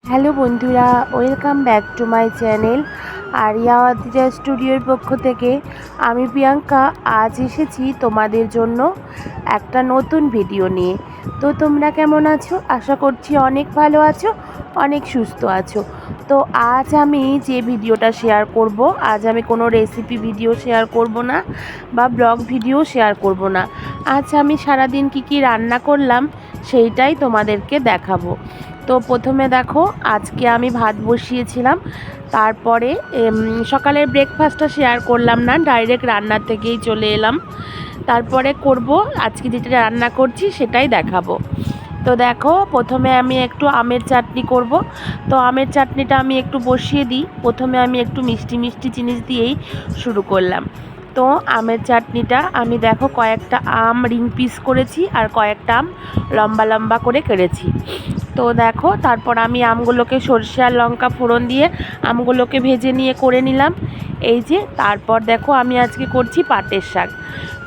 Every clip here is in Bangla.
হ্যালো বন্ধুরা, welcome back to my channel Ariya Adija স্টুডিওর পক্ষ থেকে আমি প্রিয়াঙ্কা আজ এসেছি তোমাদের জন্য একটা নতুন ভিডিও নিয়ে। তো তোমরা কেমন আছো? আশা করছি অনেক ভালো আছো, অনেক সুস্থ আছো। তো আজ আমি যে ভিডিওটা শেয়ার করব, আজ আমি কোনো রেসিপি ভিডিও শেয়ার করব না বা ব্লগ ভিডিও শেয়ার করব না। আজ আমি সারাদিন কি রান্না করলাম সেইটাই তোমাদেরকে দেখাবো। তো প্রথমে দেখো, আজকে আমি ভাত বসিয়েছিলাম, তারপরে সকালের ব্রেকফাস্টটা শেয়ার করলাম না, ডাইরেক্ট রান্নার থেকেই চলে এলাম। তারপরে করব আজকে যেটা রান্না করছি সেটাই দেখাবো। তো দেখো, প্রথমে আমি একটু আমের চাটনি করব। তো আমের চাটনিটা আমি একটু বসিয়ে দিই। প্রথমে আমি একটু মিষ্টি মিষ্টি জিনিস দিয়েই শুরু করলাম। তো আমের চাটনিটা আমি দেখো কয়েকটা আম রিং পিস করেছি আর কয়েকটা আম লম্বা লম্বা করে কেটেছি। তো দেখো, তারপর আমি আমগুলোকে সরষে আর লঙ্কা ফোড়ন দিয়ে আমগুলোকে ভেজে নিয়ে করে নিলাম। এই যে, তারপর দেখো আমি আজকে করছি পাটের শাক।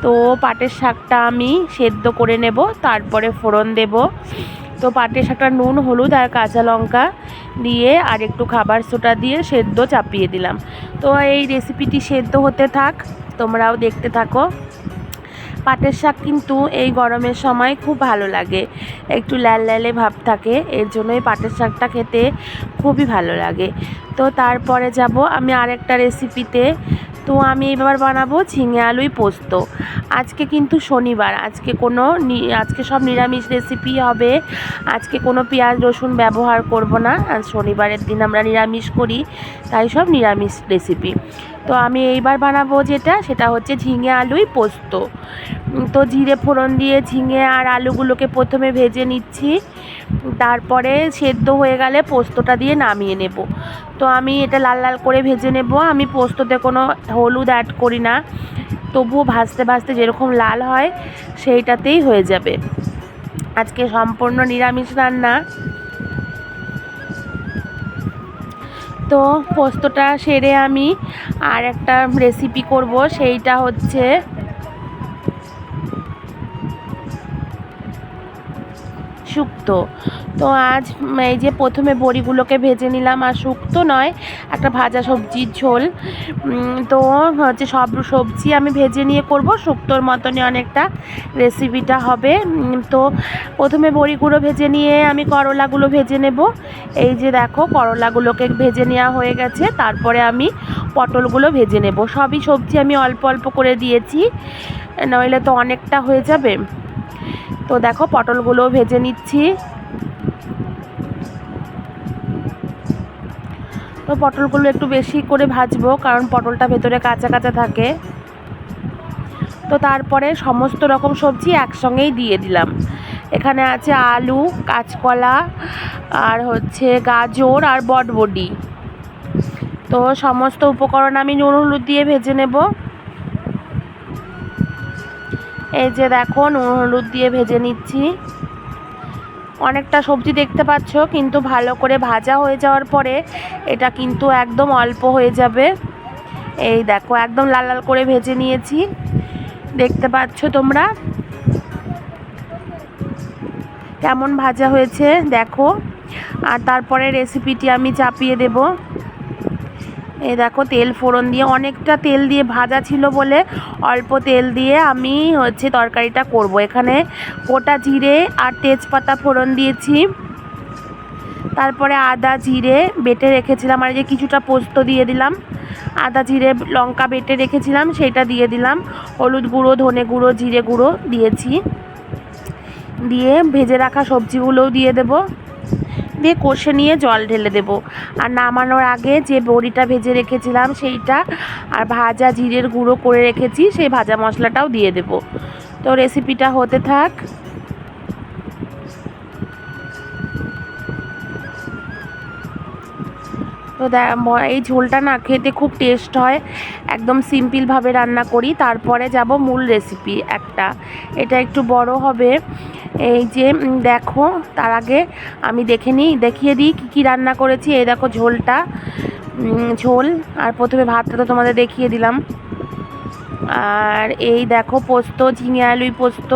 তো পাটের শাকটা আমি সেদ্ধ করে নেব, তারপরে ফোড়ন দেব। তো পাটের শাকটা নুন, হলুদ আর কাঁচা লঙ্কা দিয়ে আর একটু খাবার সোডা দিয়ে সেদ্ধ চাপিয়ে দিলাম। তো এই রেসিপিটি সেদ্ধ হতে থাক, তোমরাও দেখতে থাকো। পাটের শাক কিন্তু এই গরমের সময় খুব ভালো লাগে, একটু লাল লালে ভাব থাকে, এর জন্যই পাটের শাকটা খেতে খুবই ভালো লাগে। তো তারপরে যাব আমি আরেকটা রেসিপিতে। তো আমি এবার বানাবো ঝিঙে আলুই পোস্ত। আজকে কিন্তু শনিবার, আজকে সব নিরামিষ রেসিপি হবে। আজকে কোনো পেঁয়াজ রসুন ব্যবহার করব না, আজ শনিবারের দিন আমরা নিরামিষ করি, তাই সব নিরামিষ রেসিপি। তো আমি এইবার বানাবো সেটা হচ্ছে ঝিঙে আলুই পোস্ত। তো জিরে ফোড়ন দিয়ে ঝিঙে আর আলুগুলোকে প্রথমে ভেজে নিচ্ছি, তারপরে সেদ্ধ হয়ে গেলে পোস্তটা দিয়ে নামিয়ে নেব। তো আমি এটা লাল লাল করে ভেজে নেব। আমি পোস্ততে কোনো হলুদ অ্যাড করি না, তবুও ভাজতে ভাজতে যেরকম লাল হয় সেইটাতেই হয়ে যাবে। আজকে সম্পূর্ণ নিরামিষ রান্না। তো পোস্তটা সেরে আমি আর একটা রেসিপি করব, সেইটা হচ্ছে শুক্তো। তো আজ এই যে প্রথমে বড়িগুলোকে ভেজে নিলাম, আর শুক্তো নয়, একটা ভাজা সবজির ঝোল। তো হচ্ছে সব সবজি আমি ভেজে নিয়ে করব, শুক্তোর মতনই অনেকটা রেসিপিটা হবে। তো প্রথমে বড়িগুলো ভেজে নিয়ে আমি করলাগুলো ভেজে নেব। এই যে দেখো, করলাগুলোকে ভেজে নেওয়া হয়ে গেছে, তারপরে আমি পটলগুলো ভেজে নেব। সবই সবজি আমি অল্প অল্প করে দিয়েছি, নইলে তো অনেকটা হয়ে যাবে। তো দেখো, পটলগুলো ভেজে নিচ্ছি। তো পটলগুলো একটু বেশি করে ভাজবো, কারণ পটলটা ভেতরে কাঁচা কাঁচা থাকে। তো তারপরে সমস্ত রকম সবজি একসঙ্গেই দিয়ে দিলাম। এখানে আছে আলু, কাঁচকলা আর হচ্ছে গাজর আর বটবডি। তো সমস্ত উপকরণ আমি নুন হলুদ দিয়ে ভেজে নেব। এই যে দেখো, নুন হলুদ দিয়ে ভেজে নিচ্ছি। অনেকটা সবজি দেখতে পাচ্ছ, কিন্তু ভালো করে ভাজা হয়ে যাওয়ার পরে এটা কিন্তু একদম অল্প হয়ে যাবে। এই দেখো, একদম লাল লাল করে ভেজে নিয়েছি, দেখতে পাচ্ছ তোমরা কেমন ভাজা হয়েছে দেখো। আর তারপরে রেসিপিটি আমি চাপিয়ে দেব। এই দেখো, তেল ফোড়ন দিয়ে, অনেকটা তেল দিয়ে ভাজা ছিল বলে অল্প তেল দিয়ে আমি তরকারিটা করব। এখানে গোটা জিরে আর তেজপাতা ফোড়ন দিয়েছি, তারপরে আদা জিরে বেটে রেখেছিলাম, আর যে কিছুটা পোস্ত দিয়ে দিলাম। আদা জিরে লঙ্কা বেটে রেখেছিলাম সেইটা দিয়ে দিলাম। হলুদ গুঁড়ো, ধনে গুঁড়ো, জিরে গুঁড়ো দিয়েছি, দিয়ে ভেজে রাখা সবজিগুলোও দিয়ে দেব, দিয়ে কষে নিয়ে জল ঢেলে দেব। আর নামানোর আগে যে বড়িটা ভেজে রেখেছিলাম সেইটা, আর ভাজা জিরের গুঁড়ো করে রেখেছি সেই ভাজা মশলাটাও দিয়ে দেব। তো রেসিপিটা হতে থাক। তো এই ঝোলটা না খেতে খুব টেস্ট হয়, একদম সিম্পলভাবে রান্না করি। তারপরে যাব মূল রেসিপি একটা, এটা একটু বড় হবে। এই যে দেখো, তার আগে আমি দেখিয়ে দিই কী রান্না করেছি। এই দেখো ঝোল, আর প্রথমে ভাতটা তো তোমাদের দেখিয়ে দিলাম। আর এই দেখো পোস্ত, ঝিঙে আলুই পোস্ত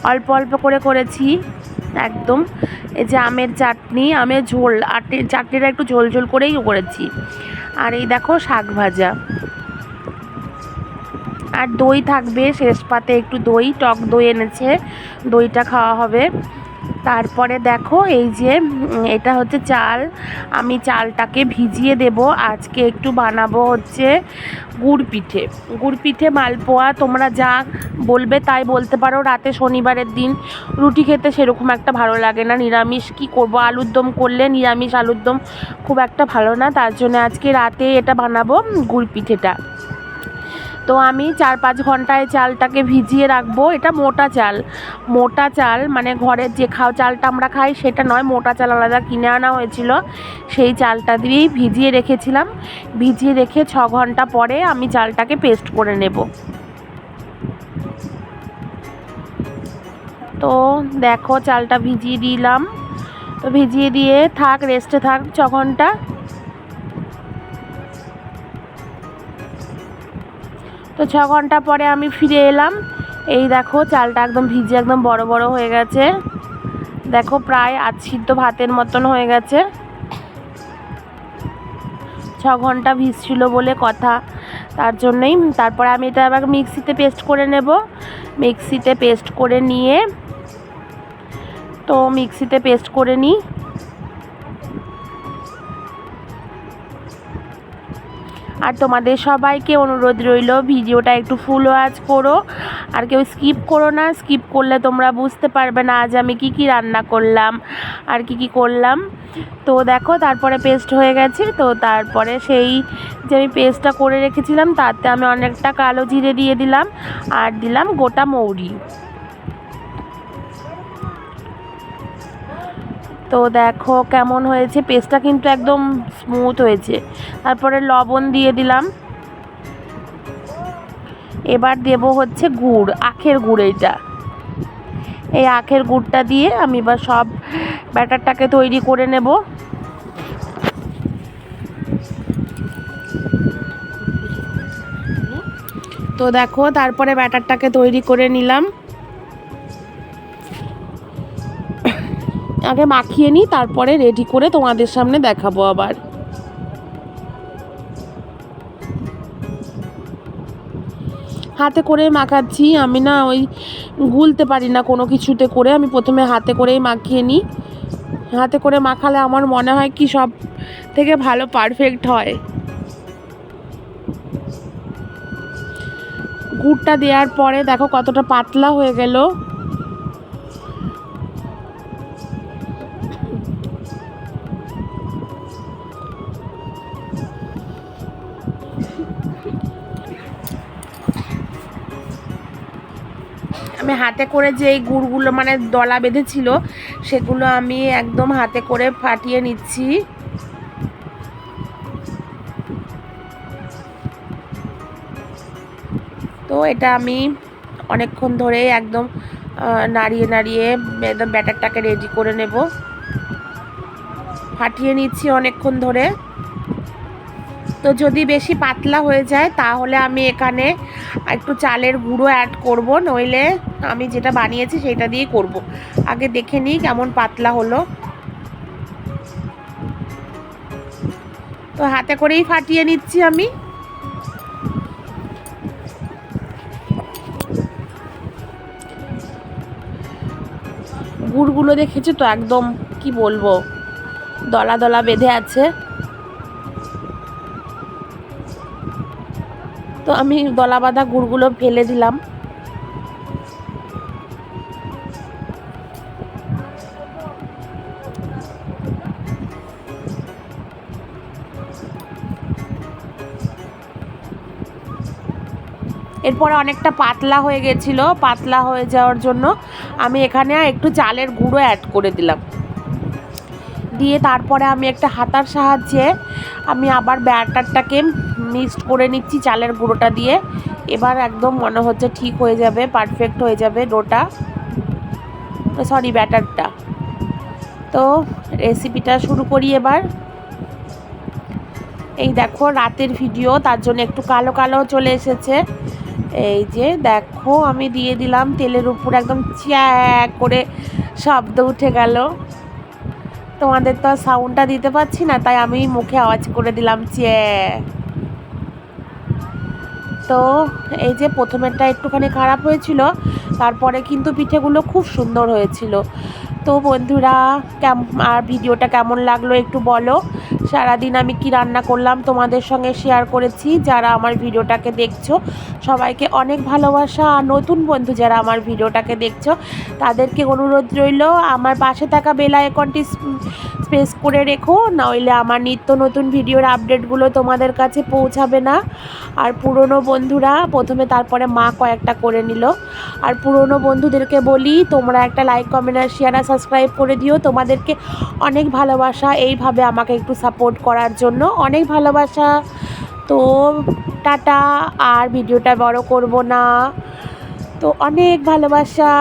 অল্প অল্প করে করেছি। একদম এই যে আমের চাটনি, আমের ঝোল, আর চাটনিটা একটু ঝোল ঝোল করেই করেছি। আর এই দেখো শাক ভাজা, আর দই থাকবে শেষ পাতে, একটু দই, টক দই এনেছে, দইটা খাওয়া হবে। তারপরে দেখো এই যে এটা হচ্ছে চাল, আমি চালটাকে ভিজিয়ে দেব। আজকে একটু বানাবো হচ্ছে গুড় পিঠে, গুড় পিঠে মালপোয়া, তোমরা যা বলবে তাই বলতে পারো। রাতে শনিবারের দিন রুটি খেতে সেরকম একটা ভালো লাগে না, নিরামিষ কি করব, আলুর দম করলে নিরামিষ আলুর দম খুব একটা ভালো না, তার জন্য আজকে রাতে এটা বানাবো গুড় পিঠেটা। তো আমি 4-5 ঘন্টায় চালটাকে ভিজিয়ে রাখবো। এটা মোটা চাল, মোটা চাল মানে ঘরের যে চালটা আমরা খাই সেটা নয়, মোটা চাল আলাদা কিনে আনা হয়েছিল, সেই চালটা দিয়েই ভিজিয়ে রেখেছিলাম। ভিজিয়ে রেখে 6 ঘন্টা পরে আমি চালটাকে পেস্ট করে নেব। তো দেখো চালটা ভিজিয়ে দিলাম, তো ভিজিয়ে দিয়ে থাক, রেস্টে থাক 6 ঘন্টা। তো 6 ঘন্টা পরে আমি ফিরে এলাম। এই দেখো চালটা একদম ভিজে একদম বড় বড় হয়ে গেছে, দেখো প্রায় সিদ্ধ ভাতের মতন হয়ে গেছে। 6 ঘন্টা ভিজছিল বলে কথা, তার জন্যই। তারপরে আমি এটা আবার মিক্সিতে পেস্ট করে নেব। মিক্সিতে পেস্ট করে নিয়ে, তো মিক্সিতে পেস্ট করে নিই। আর তোমাদের সবাইকে অনুরোধ রইল ভিডিওটা একটু ফুল ওয়াচ করো, আর কেউ স্কিপ করো না, স্কিপ করলে তোমরা বুঝতে পারবে না আজ আমি কি কি রান্না করলাম আর কি কি করলাম। তো দেখো তারপরে পেস্ট হয়ে গেছে। তো তারপরে সেই যে আমি পেস্টটা করে রেখেছিলাম তাতে আমি অনেকটা কালো জিরে দিয়ে দিলাম, আর দিলাম গোটা মৌরি। তো দেখো কেমন হয়েছে, পেস্টটা কিন্তু একদম স্মুথ হয়েছে। তারপরে লবণ দিয়ে দিলাম। এবার দেব হচ্ছে গুড়, আখের গুড়। এই আখের গুড়টা দিয়ে আমি এবার সব ব্যাটারটাকে তৈরি করে নেব। তো দেখো তারপরে ব্যাটারটাকে তৈরি করে নিলাম। আগে মাখিয়ে নিই, তারপরে রেডি করে তোমাদের সামনে দেখাবো আবার। হাতে করে মাখাচ্ছি আমি, না ওই গুলতে পারি না কোনো কিছুতে করে, আমি প্রথমে হাতে করেই মাখিয়ে নিই। হাতে করে মাখালে আমার মনে হয় কি সব থেকে ভালো পারফেক্ট হয়। গুড়টা দেওয়ার পরে দেখো কতটা পাতলা হয়ে গেল। আমি হাতে করে যে এই গুড়গুলো মানে দলা বেঁধেছিল সেগুলো আমি একদম হাতে করে ফাটিয়ে নিচ্ছি। তো এটা আমি অনেকক্ষণ ধরে একদম নাড়িয়ে নাড়িয়ে একদম ব্যাটারটাকে রেডি করে নেব। ফাটিয়ে নিচ্ছি অনেকক্ষণ ধরে। তো যদি বেশি পাতলা হয়ে যায় তাহলে আমি এখানে একটু চালের গুঁড়ো অ্যাড করব, নইলে আমি যেটা বানিয়েছি সেটা দিয়ে করব। আগে দেখে নিই কেমন পাতলা হলো। তো হাতে করেই ফাটিয়ে নিচ্ছি আমি। গুড়গুলো দেখেছো তো একদম কি বলবো, দলা দলা বেঁধে আছে। তো আমি দলা বাঁধা গুড়গুলো ফেলে দিলাম। এরপরে অনেকটা পাতলা হয়ে গেছিলো, পাতলা হয়ে যাওয়ার জন্য আমি এখানে একটু চালের গুঁড়ো অ্যাড করে দিলাম। দিয়ে তারপরে আমি একটা হাতার সাহায্যে আমি আবার ব্যাটারটাকে মিক্সড করে নিচ্ছি চালের গুঁড়োটা দিয়ে। এবার একদম মনে হচ্ছে ঠিক হয়ে যাবে, পারফেক্ট হয়ে যাবে ডোটা, সরি ব্যাটারটা। তো রেসিপিটা শুরু করি এবার। এই দেখো রাতের ভিডিও, তার জন্য একটু কালো কালো চলে এসেছে। এই যে দেখো আমি দিয়ে দিলাম তেলের উপর একদম চ্যাক করে শব্দ উঠে গেল। তোমাদের তো সাউন্ডটা দিতে পারছি না, তাই আমি মুখে আওয়াজ করে দিলাম চ্যা। তো এই যে প্রথমেরটা একটুখানি খারাপ হয়েছিল, তারপরে কিন্তু পিঠেগুলো খুব সুন্দর হয়েছিল। তো বন্ধুরা আর ভিডিওটা কেমন লাগলো একটু বলো। সারাদিন আমি কি রান্না করলাম তোমাদের সঙ্গে শেয়ার করেছি। যারা আমার ভিডিওটাকে দেখছো সবাইকে অনেক ভালোবাসা, আর নতুন বন্ধু যারা আমার ভিডিওটাকে দেখছো তাদেরকে অনুরোধ রইল আমার পাশে থাকা বেল আইকনটি প্রেস করে রেখো, নইলে আমার নিত্য নতুন ভিডিওর আপডেটগুলো তোমাদের কাছে পৌঁছাবে না। আর পুরনো বন্ধুরা প্রথমে, তারপরে মা কয়েকটা করে নিল। আর পুরনো বন্ধুদেরকে বলি তোমরা একটা লাইক কমেন্ট আর শেয়ার আর সাবস্ক্রাইব করে দিও। তোমাদেরকে অনেক ভালোবাসা, এইভাবে আমাকে একটু সাপোর্ট করার জন্য অনেক ভালোবাসা। তো টাটা, আর ভিডিওটা বড় করব না। তো অনেক ভালোবাসা।